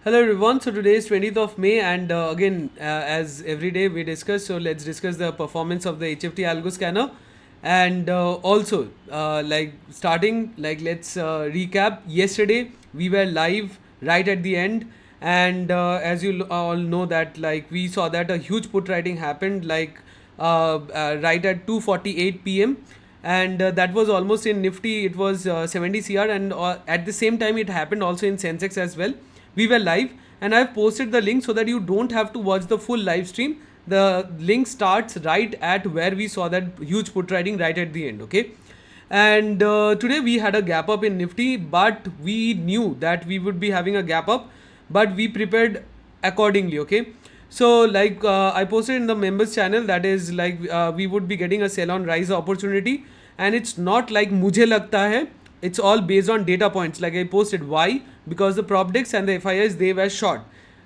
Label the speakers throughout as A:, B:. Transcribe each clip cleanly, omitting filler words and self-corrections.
A: Hello everyone. So today is 20th of May and again as every day we discuss, so let's discuss the performance of the HFT algo scanner and also like starting like let's recap. Yesterday we were live right at the end and as you all know that like we saw that a huge put writing happened like right at 2:48 p.m. and that was almost in Nifty. It was 70 CR and at the same time it happened also in Sensex as well. We were live and I've posted the link so that you don't have to watch the full live stream. The link starts right at where we saw that huge put writing right at the end. Okay, and today we had a gap up in Nifty, but we knew that we would be having a gap up, but we prepared accordingly. Okay, so like I posted in the members channel, that is like we would be getting a sell on rise opportunity, and it's not like mujhe lagta hai. It's all based on data points. Like I posted, why? Because the prop decks and the FIS, they were short.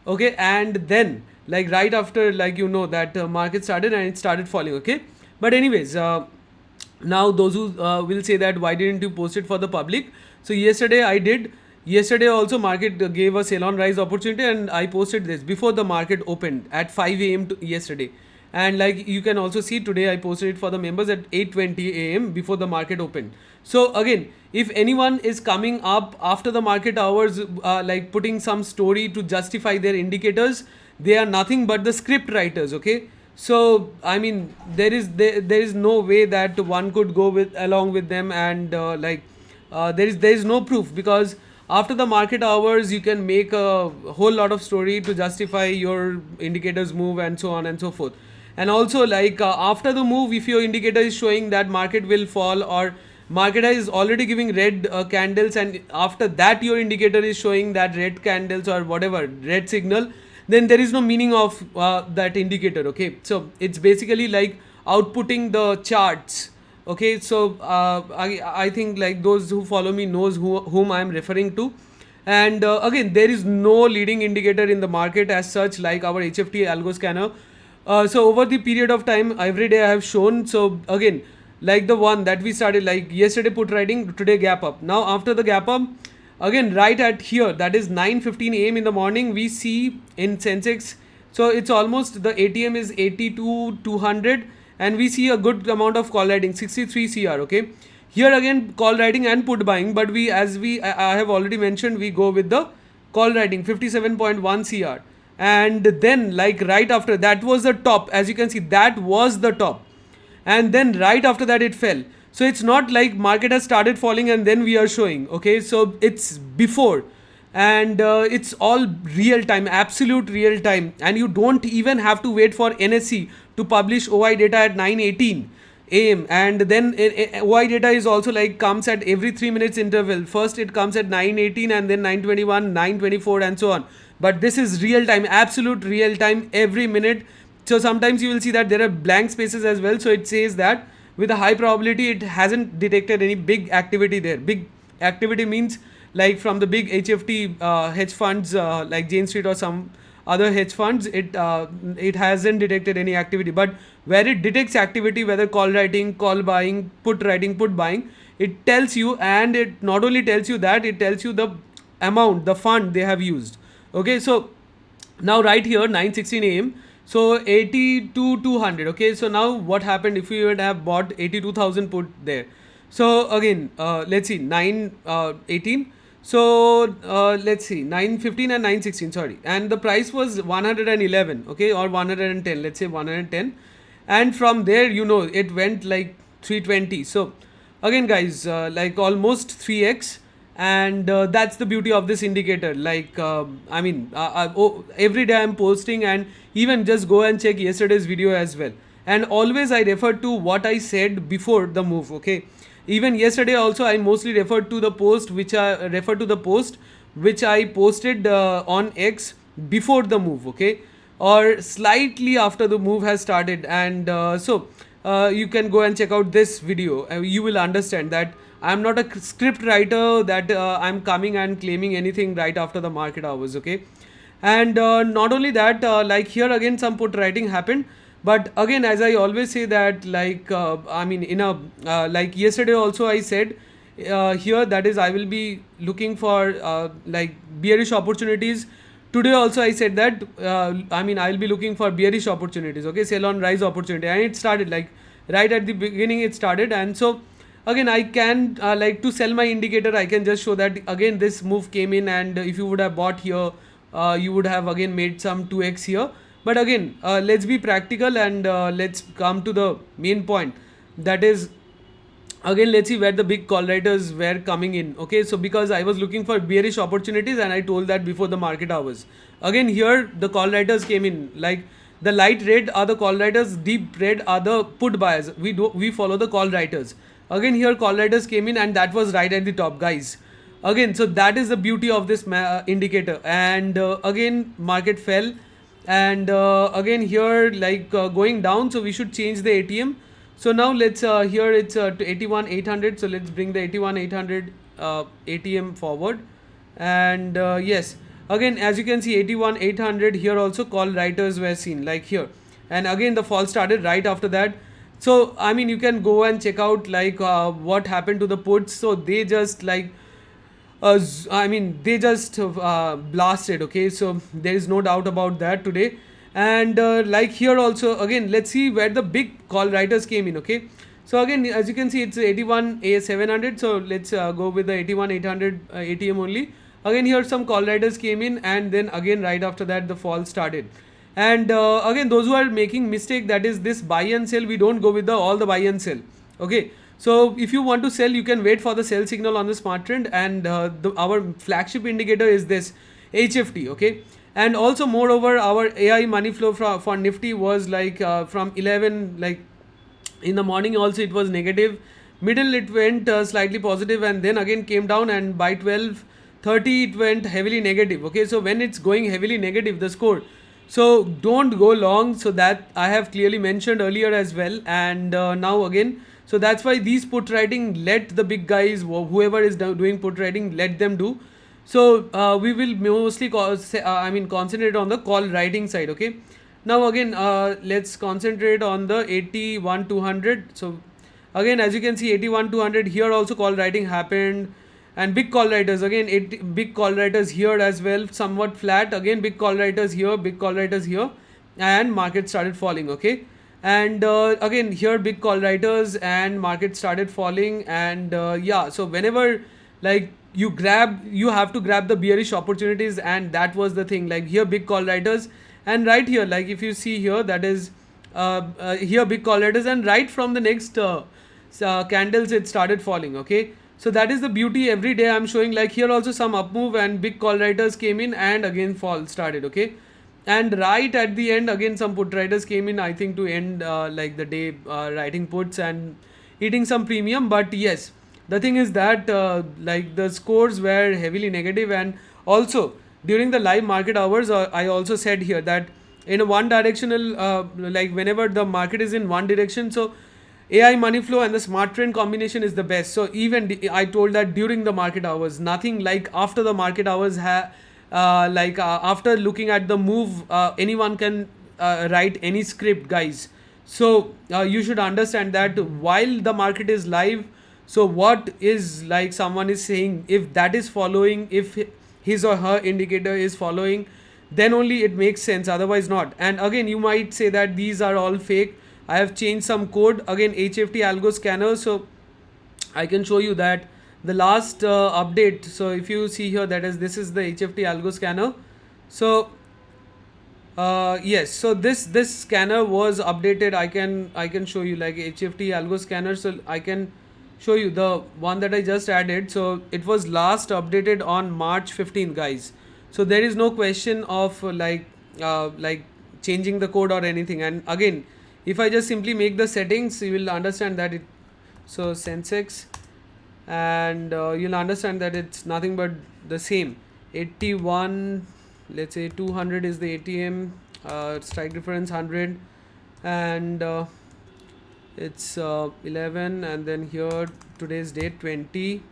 A: Okay, and then like right after, like you know that market started and it started falling. Okay, but anyways, now those who will say that why didn't you post it for the public? So yesterday I did. Yesterday also market gave a sell on rise opportunity and I posted this before the market opened at 5 a.m. yesterday. And like you can also see today I posted it for the members at 8:20 a.m. before the market opened. So again, if anyone is coming up after the market hours like putting some story to justify their indicators, they are nothing but the script writers. Okay, so I mean there is no way that one could go with along with them, and there is no proof, because after the market hours you can make a whole lot of story to justify your indicators move and so on and so forth. And also like after the move, if your indicator is showing that market will fall, or market is already giving red candles, and after that your indicator is showing that red candles or whatever red signal, then there is no meaning of that indicator. Okay, so it's basically like outputting the charts. Okay, so I think like those who follow me knows whom I am referring to. And again, there is no leading indicator in the market as such like our HFT algo scanner. So over the period of time, every day I have shown. So again, like the one that we started like yesterday put writing, today gap up. Now after the gap up, again right at here, that is 9:15 a.m. in the morning, we see in Sensex. So it's almost the ATM is 82 200, and we see a good amount of call writing 63 CR. Okay, here again call writing and put buying, but we as we I have already mentioned, we go with the call writing 57.1 CR. And then like right after that was the top, as you can see that was the top, and then right after that it fell. So it's not like market has started falling and then we are showing. Okay, so it's before, and it's all real time, absolute real time, and you don't even have to wait for NSE to publish OI data at 9:18 am. And then OI data is also like comes at every 3 minutes interval. First it comes at 9:18 and then 9:21, 9:24 and so on. But this is real time, absolute real time, every minute. So sometimes you will see that there are blank spaces as well. So it says that with a high probability it hasn't detected any big activity there. Big activity means like from the big HFT hedge funds like Jane Street or some other hedge funds, it hasn't detected any activity. But where it detects activity, whether call writing, call buying, writing, put buying, it tells you. And it not only tells you that, it tells you the amount, the fund they have used. Okay, so now right here 9:16 am, so 82 200. Okay, so now what happened if we would have bought 82,000 put there? So again let's see 9:18. So let's see 9:15 and 9:16, sorry, and the price was 111. Okay, or 110, let's say 110. And from there you know it went like 320. So again guys, like almost 3x. And that's the beauty of this indicator. Like I mean every day I'm posting, and even just go and check yesterday's video as well. And always I refer to what I said before the move. Okay, even yesterday also I mostly referred to the post which I posted on X before the move. Okay, or slightly after the move has started. And you can go and check out this video. You will understand that I'm not a script writer that I'm coming and claiming anything right after the market hours. Okay, and not only that, like here again some put writing happened. But again, as I always say that like I mean in a like yesterday also I said here, that is I will be looking for like bearish opportunities today also I said that I'll be looking for bearish opportunities, okay, sell on rise opportunity, and it started like right at the beginning it started. And so again I can like to sell my indicator, I can just show that again this move came in, and if you would have bought here, you would have again made some 2x here. But again let's be practical, and let's come to the main point, that is again let's see where the big call writers were coming in. Okay, so because I was looking for bearish opportunities, and I told that before the market hours, again here the call writers came in, like the light red are the call writers, deep red are the put buyers. We follow the call writers. Again here call writers came in, and that was right at the top, guys. Again, so that is the beauty of this indicator. And again market fell, and again here like going down, so we should change the ATM. So now let's here it's to 81,800. So let's bring the 81,800 ATM forward, and yes, again as you can see 81,800 here also call writers were seen like here, and again the fall started right after that. So I mean you can go and check out like what happened to the puts. So they just like they just blasted. Okay, so there is no doubt about that today. And like here also again let's see where the big call writers came in. Okay, so again as you can see it's 81,700. So let's go with the 81,800 ATM only. Again here some call writers came in, and then again right after that the fall started. And again those who are making mistake, that is this buy and sell, we don't go with the all the buy and sell. Okay, so if you want to sell, you can wait for the sell signal on the smart trend, and our flagship indicator is this HFT. Okay, and also moreover our AI money flow for Nifty was like from 11, like in the morning also it was negative, middle it went slightly positive, and then again came down, and by 12:30 it went heavily negative. Okay, so when it's going heavily negative, the score, so don't go long. So that I have clearly mentioned earlier as well. And now again, so that's why these put writing, let the big guys, whoever is doing put writing, let them do. So we will mostly concentrate on the call writing side. Okay, now again let's concentrate on the 81,200. So again as you can see 81,200 here also call writing happened, and big call writers again, big call writers here as well, somewhat flat, again big call writers here, big call writers here, and market started falling. Okay, and again here big call writers, and market started falling. And yeah, so whenever like you have to grab the bearish opportunities, and that was the thing, like here big call writers, and right here like if you see here, that is here big call writers, and right from the next candles it started falling. Okay, so that is the beauty. Every day I'm showing, like here also some up move, and big call writers came in, and again fall started. Okay, and right at the end again some put writers came in, I think to end like the day writing puts and eating some premium. But yes, the thing is that like the scores were heavily negative. And also during the live market hours I also said here that in a one directional like whenever the market is in one direction, so AI money flow and the smart trend combination is the best. So even I told that during the market hours, nothing like after the market hours after looking at the move, anyone can write any script, guys. So you should understand that while the market is live, so what is like someone is saying, if that is following, if his or her indicator is following, then only it makes sense, otherwise not. And again you might say that these are all fake. I have changed some code, again HFT algo scanner, so I can show you that the last update. So if you see here, that is, this is the HFT algo scanner. So yes, so this scanner was updated. I can show you like HFT algo scanner, so I can show you the one that I just added. So it was last updated on March 15, guys. So there is no question of like changing the code or anything. And again, if I just simply make the settings, you will understand that it, so Sensex, and you'll understand that it's nothing but the same 81, let's say 200 is the ATM, strike difference 100, and it's 11, and then here today's date 20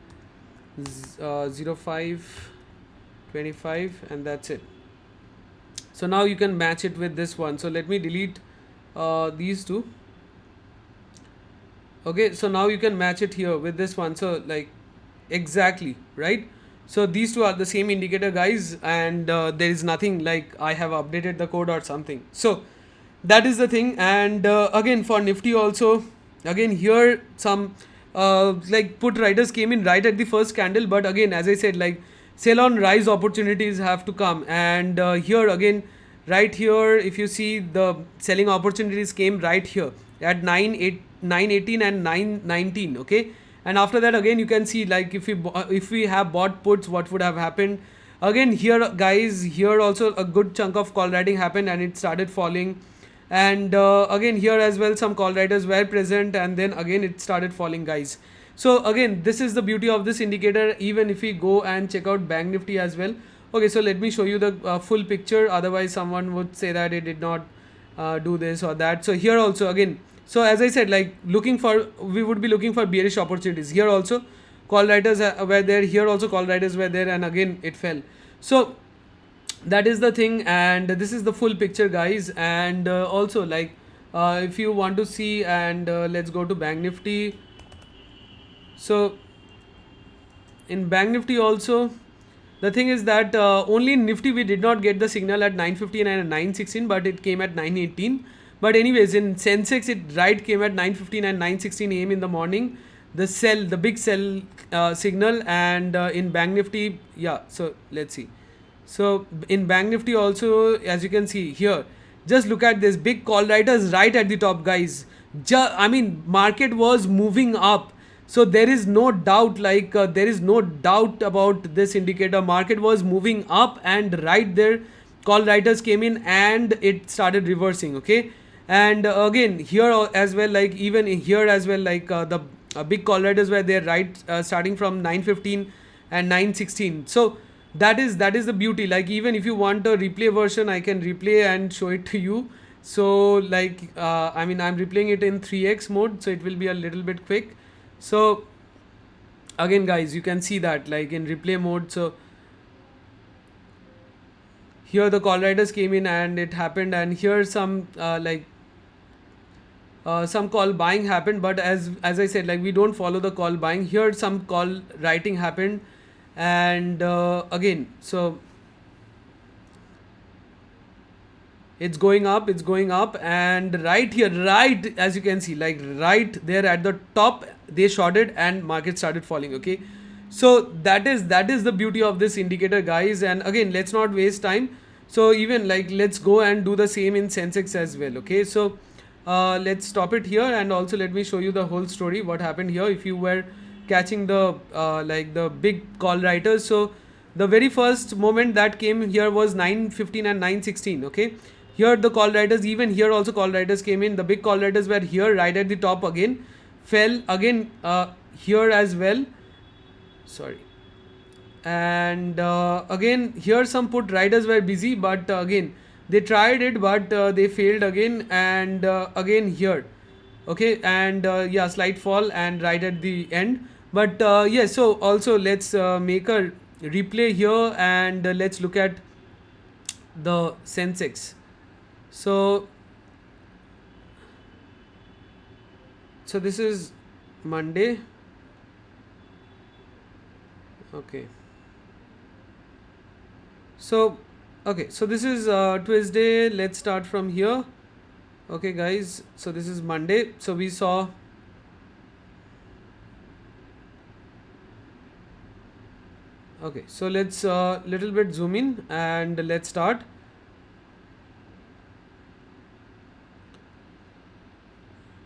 A: 05 25, and that's it. So now you can match it with this one. So let me delete these two. Okay, so now you can match it here with this one. So like exactly, right? So these two are the same indicator, guys, and there is nothing like I have updated the code or something. So that is the thing. And again for Nifty also, again here some like put riders came in right at the first candle, but again as I said, like sell on rise opportunities have to come. And here again, right here, if you see, the selling opportunities came right here at 918 and 919. Okay, and after that again you can see, like if we have bought puts, what would have happened. Again here, guys, here also a good chunk of call writing happened and it started falling. And again here as well, some call writers were present, and then again it started falling, guys. So again, this is the beauty of this indicator. Even if we go and check out Bank Nifty as well. Okay, so let me show you the full picture, otherwise someone would say that it did not do this or that. So here also again, so as I said, like we would be looking for bearish opportunities. Here also call writers were there, here also call writers were there, and again it fell. So that is the thing, and this is the full picture, guys. And also, like if you want to see, and let's go to Bank Nifty. So in Bank Nifty also, the thing is that only in Nifty we did not get the signal at 9:59 and 9:16, but it came at 9:18. But anyways, in Sensex it right came at 9:15 and 9:16 a.m. in the morning. The big sell signal. And in Bank Nifty, yeah. So let's see. So in Bank Nifty also, as you can see here, just look at this big call writers right at the top, guys. I mean, market was moving up. So there is no doubt, like there is no doubt about this indicator. Market was moving up, and right there, call writers came in and it started reversing. Okay, and again here as well, like even here as well, like the big call writers were there, right, starting from 9:15 and 9:16. So that is the beauty. Like even if you want a replay version, I can replay and show it to you. So like I mean, I'm replaying it in 3x mode, so it will be a little bit quick. So again, guys, you can see that like in replay mode. So here the call writers came in and it happened, and here some some call buying happened. But as I said, like we don't follow the call buying. Here some call writing happened. And again, so it's going up, and right here, right, as you can see, like right there at the top, they shorted and market started falling. Okay, so that is the beauty of this indicator, guys. And again, let's not waste time. So even like let's go and do the same in Sensex as well. Okay, so let's stop it here, and also let me show you the whole story, what happened here, if you were catching the like the big call writers. So the very first moment that came here was 9:15 and 9:16. Okay, here the call writers, even here also call writers came in. The big call writers were here right at the top, again fell again here as well, sorry. And again here some put writers were busy, but again they tried it, but they failed again. And again here, okay, and yeah, slight fall and right at the end. But yes, so also let's make a replay here, and let's look at the Sensex. So this is Monday. Okay, so okay, so this is Tuesday. Let's start from here. Okay, guys, so this is Monday. So we saw okay, so let's little bit zoom in and let's start.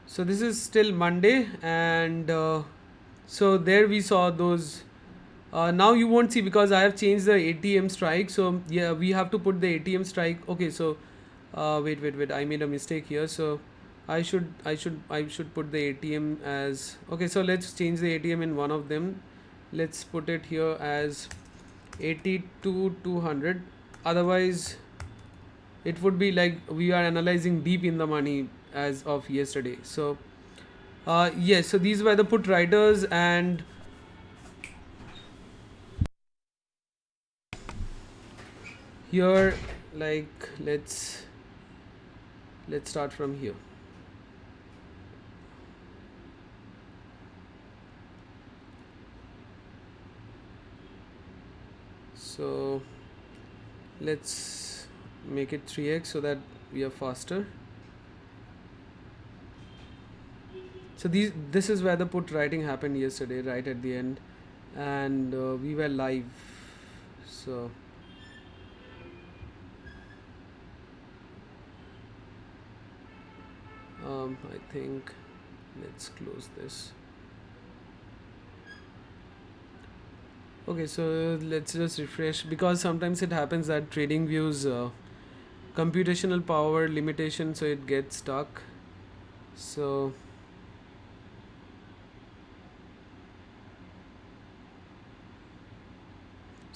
A: So this is still Monday, and so there we saw those. Now you won't see because I have changed the ATM strike. So yeah, we have to put the ATM strike. Okay, so wait, I made a mistake here. So I should put the ATM as, okay, so let's change the ATM in one of them. Let's put it here as 82,200. Otherwise it would be like we are analyzing deep in the money as of yesterday. So yes, so these were the put writers. And here, like let's start from here. So let's make it 3x so that we are faster. So this is where the put writing happened yesterday, right at the end, and we were live. So I think let's close this. Okay, so let's just refresh, because sometimes it happens that trading views computational power limitation, so it gets stuck. So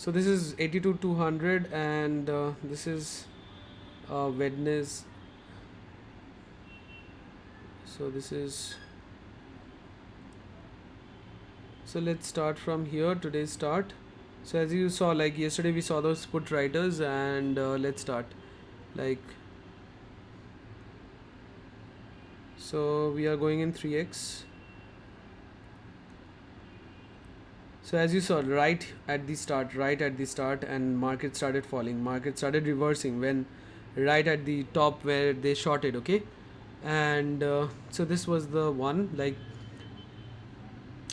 A: this is 82,200, and this is Wednesday. So this is, so let's start from here, today's start. So as you saw, like yesterday we saw those put writers, and let's start. Like, so we are going in 3x. So as you saw, right at the start, and market started falling, market started reversing when right at the top where they shorted. Okay, and so this was the one, like,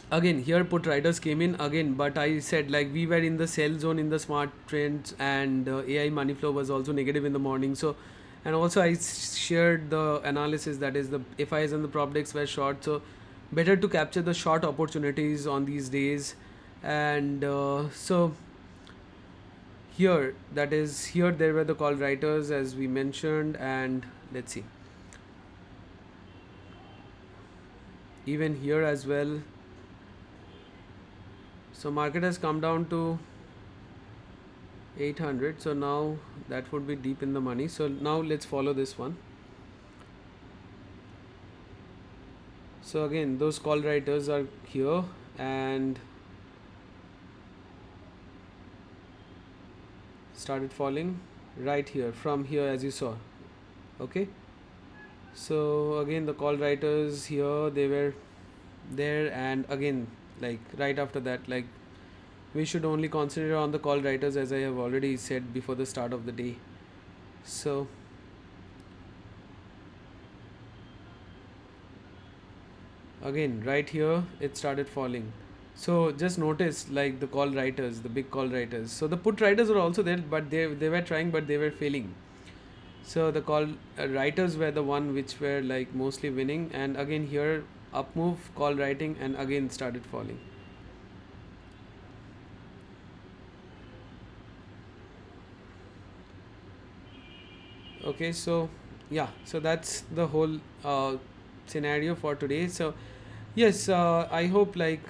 A: again here put writers came in again, but I said like we were in the sell zone in the smart trends, and AI money flow was also negative in the morning. So, and also I shared the analysis, that is the FIs and the prop decks were short, so better to capture the short opportunities on these days. And so here, that is here there were the call writers as we mentioned, and let's see, even here as well. So market has come down to 800, so now that would be deep in the money. So now let's follow this one. So again those call writers are here, and started falling right here, from here as you saw. Okay, so again the call writers here, they were there, and again like right after that, like we should only concentrate on the call writers, as I have already said before the start of the day. So again right here it started falling. So just notice like the call writers, the big call writers. So the put writers were also there, but they were trying, but they were failing. So the call writers were the one which were like mostly winning, and again here up move, call writing, and again started falling. Okay, so yeah, so that's the whole scenario for today. So yes, I hope like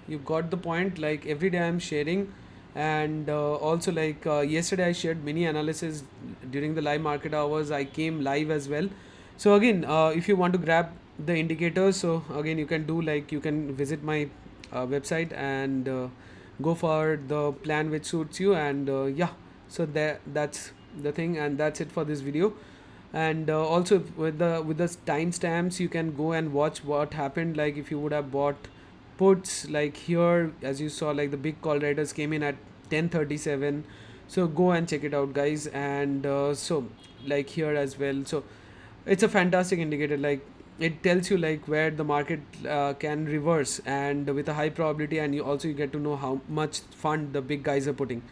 A: you got the point. Like every day I'm sharing, and also like yesterday I shared mini analysis during the live market hours. I came live as well. So again, if you want to grab the indicators, so again you can do, like you can visit my website and go for the plan which suits you. And yeah, so that's the thing, and that's it for this video. And also with the timestamps, you can go and watch what happened, like if you would have bought puts, like here as you saw, like the big call writers came in at 10:37. So go and check it out, guys. And so like here as well, so it's a fantastic indicator. Like it tells you like where the market can reverse, and with a high probability, and you get to know how much fund the big guys are putting.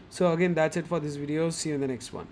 A: So again, that's it for this video. See you in the next one.